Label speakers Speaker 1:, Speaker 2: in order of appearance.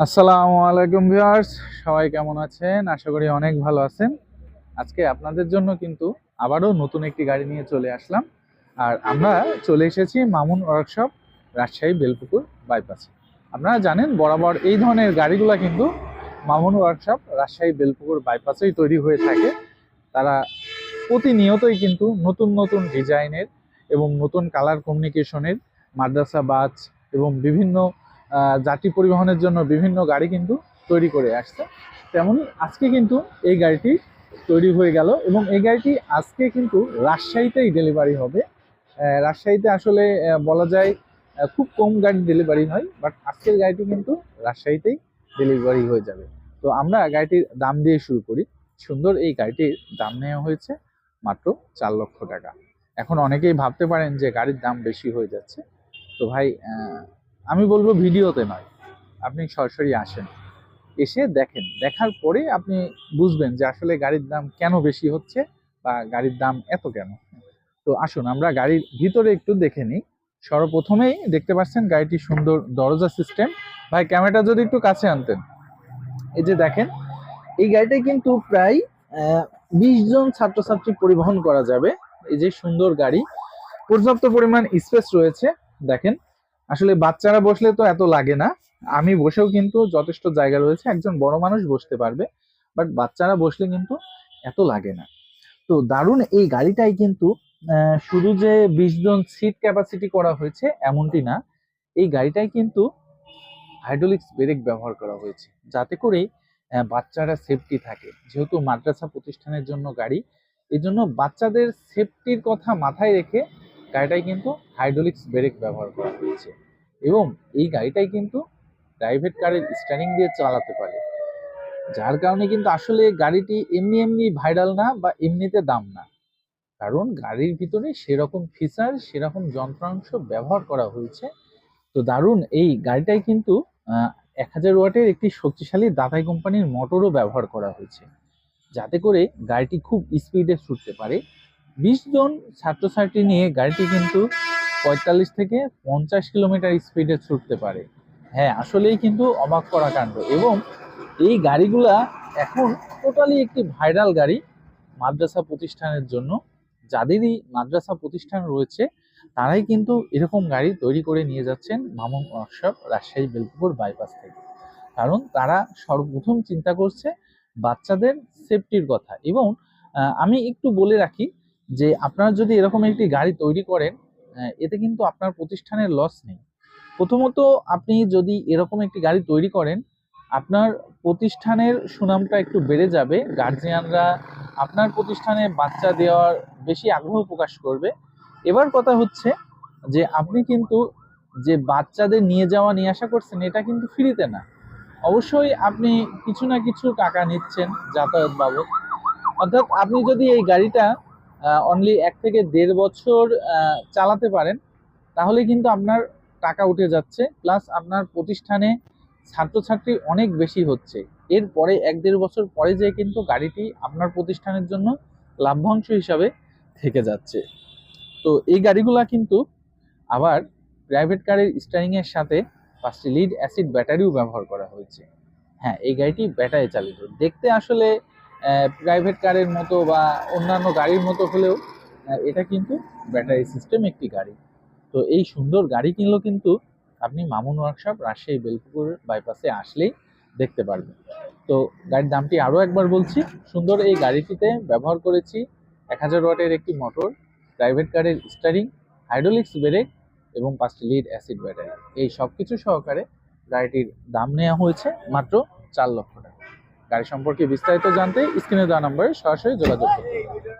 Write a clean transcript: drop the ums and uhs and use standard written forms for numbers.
Speaker 1: আসসালামু আলাইকুম ভিউয়ার্স, সবাই কেমন আছেন? আশা করি অনেক ভালো আছেন। আজকে আপনাদের জন্য কিন্তু আবারও নতুন একটি গাড়ি নিয়ে চলে আসলাম। আর আমরা চলে এসেছি মামুন ওয়ার্কশপ, রাজশাহী বেলপুকুর বাইপাসে। আপনারা জানেন বরাবর এই ধরনের গাড়িগুলো কিন্তু মামুন ওয়ার্কশপ, রাজশাহী বেলপুকুর বাইপাসেই তৈরি হয়ে থাকে। তারা প্রতিনিয়তই কিন্তু নতুন নতুন ডিজাইনের এবং নতুন কালার কমিউনিকেশনের মাদ্রাসা বাস এবং বিভিন্ন যাত্রী পরিবহনের জন্য বিভিন্ন গাড়ি কিন্তু তৈরি করে আসছে। তেমনই আজকে কিন্তু এই গাড়িটি তৈরি হয়ে গেল এবং এই গাড়িটি আজকে কিন্তু রাজশাহীতেই ডেলিভারি হবে। রাজশাহীতে আসলে বলা যায় খুব কম গাড়ি ডেলিভারি হয়, বাট আজকের গাড়িটি কিন্তু রাজশাহীতেই ডেলিভারি হয়ে যাবে। তো আমরা গাড়িটির দাম দিয়ে শুরু করি। সুন্দর এই গাড়িটির দাম নেওয়া হয়েছে মাত্র 4 লক্ষ টাকা। এখন অনেকেই ভাবতে পারেন যে গাড়ির দাম বেশি হয়ে যাচ্ছে। তো ভাই, আমি বলবো ভিডিওতে নয়, আপনি সরাসরি আসেন, এসে দেখেন, দেখার পরে আপনি বুঝবেন যে আসলে গাড়ির দাম কেন বেশি হচ্ছে বা গাড়ির দাম এত কেন। তো আসুন আমরা গাড়ির ভিতরে একটু দেখে নিই। সর্বপ্রথমেই দেখতে পাচ্ছেন গাড়িটি সুন্দর দরজা সিস্টেম। ভাই, ক্যামেরাটা যদি একটু কাছে আনতেন। এই যে দেখেন, এই গাড়িটাই কিন্তু প্রায় 20 জন ছাত্রছাত্রী পরিবহন করা যাবে। এই যে সুন্দর গাড়ি, পর্যাপ্ত পরিমাণ স্পেস রয়েছে। দেখেন, আসলে বাচ্চারা বসলে তো এত লাগে না, আমি বসেও কিন্তু যথেষ্ট জায়গা রয়েছে, একজন বড় মানুষ বসতে পারবে, বাট বাচ্চারা বসলে কিন্তু এত লাগে না। তো দারুণ এই গাড়িটাই কিন্তু শুধু যে 20 জন সিট ক্যাপাসিটি করা হয়েছে এমনটি না, এই গাড়িটাই কিন্তু হাইড্রোলিক্স ব্রেক ব্যবহার করা হয়েছে, যাতে করে বাচ্চারা সেফটি থাকে। যেহেতু মাদ্রাসা প্রতিষ্ঠানের জন্য গাড়ি, এই জন্য বাচ্চাদের সেফটির কথা মাথায় রেখে গাড়িটাই কিন্তু হাইড্রোলিক্স ব্রেক ব্যবহার করা হয়েছে। এবং এই গাড়িটাই কিন্তু প্রাইভেট কারের স্টিয়ারিং দিয়ে চালাতে পারে, যার কারণে কিন্তু আসলে গাড়িটি এমনি এমনি ভাইরাল না বা এমনিতে দাম না, কারণ গাড়ির ভিতরে সেরকম ফিচার, সেরকম যন্ত্রাংশ ব্যবহার করা হয়েছে। তো দারুণ এই গাড়িটাই কিন্তু 1000 ওয়াটের একটি শক্তিশালী দাতাই কোম্পানির মোটরও ব্যবহার করা হয়েছে, যাতে করে গাড়িটি খুব স্পিডে ছুটতে পারে। 20 জন ছাত্রছাত্রী নিয়ে গাড়িটি কিন্তু 45 থেকে 50 কিলোমিটার স্পিডে ছুটতে পারে। হ্যাঁ, আসলেই কিন্তু অবাক করা কাণ্ড। এবং এই গাড়িগুলা এখন টোটালি একটি ভাইরাল গাড়ি মাদ্রাসা প্রতিষ্ঠানের জন্য। যাদেরই মাদ্রাসা প্রতিষ্ঠান রয়েছে তারাই কিন্তু এরকম গাড়ি তৈরি করে নিয়ে যাচ্ছেন মামুন ওয়ার্কশপ, রাজশাহী বেলপুকুর বাইপাস থেকে। কারণ তারা সর্বপ্রথম চিন্তা করছে বাচ্চাদের সেফটির কথা। এবং আমি একটু বলে রাখি যে আপনারা যদি এরকম একটি গাড়ি তৈরি করেন, এতে কিন্তু আপনার প্রতিষ্ঠানের লস নেই। প্রথমত, আপনি যদি এরকম একটি গাড়ি তৈরি করেন, আপনার প্রতিষ্ঠানের সুনামটা একটু বেড়ে যাবে, গার্জিয়ানরা আপনার প্রতিষ্ঠানে বাচ্চা দেওয়ার বেশি আগ্রহ প্রকাশ করবে। এবার কথা হচ্ছে যে আপনি কিন্তু যে বাচ্চাদের নিয়ে যাওয়া নিয়ে আসা করছেন, এটা কিন্তু ফ্রিতে না, অবশ্যই আপনি কিছু না কিছু টাকা নিচ্ছেন যাতায়াত বাবদ। অর্থাৎ আপনি যদি এই গাড়িটা অনলি 1 থেকে 1.5 বছর চালাতে পারেন, তাহলে কিন্তু আপনার টাকা উঠে যাচ্ছে, প্লাস আপনার প্রতিষ্ঠানে ছাত্রছাত্রী অনেক বেশি হচ্ছে। এরপরে 1-1.5 বছর পরে যেয়ে কিন্তু গাড়িটি আপনার প্রতিষ্ঠানের জন্য লাভ্যাংশ হিসাবে থেকে যাচ্ছে। তো এই গাড়িগুলা কিন্তু আবার প্রাইভেট কারের স্টিয়ারিং এর সাথে 5টি লিড অ্যাসিড ব্যাটারিও ব্যবহার করা হয়েছে। হ্যাঁ, এই গাড়িটি ব্যাটারি চালিত। দেখতে আসলে প্রাইভেট কারের মতো বা অন্যান্য গাড়ির মতো হলেও এটা কিন্তু ব্যাটারি সিস্টেম একটি গাড়ি। তো এই সুন্দর গাড়ি কিনলেও কিন্তু আপনি মামুন ওয়ার্কশপ, রাজশাহী বেলপুকুর বাইপাসে আসলেই দেখতে পারবেন। তো গাড়ির দামটি আরও একবার বলছি। সুন্দর এই গাড়িটিতে ব্যবহার করেছি 1000 ওয়াটের একটি মোটর, প্রাইভেট কারের স্টিয়ারিং, হাইড্রোলিক্স ব্রেক এবং 5টি লিড অ্যাসিড ব্যাটারি। এই সব কিছু সহকারে গাড়িটির দাম নেওয়া হয়েছে মাত্র 4 লক্ষ টাকা। গাড়ি সম্পর্কে বিস্তারিত জানতে স্ক্রিনে দেওয়া নম্বরে সরাসরি যোগাযোগ করুন।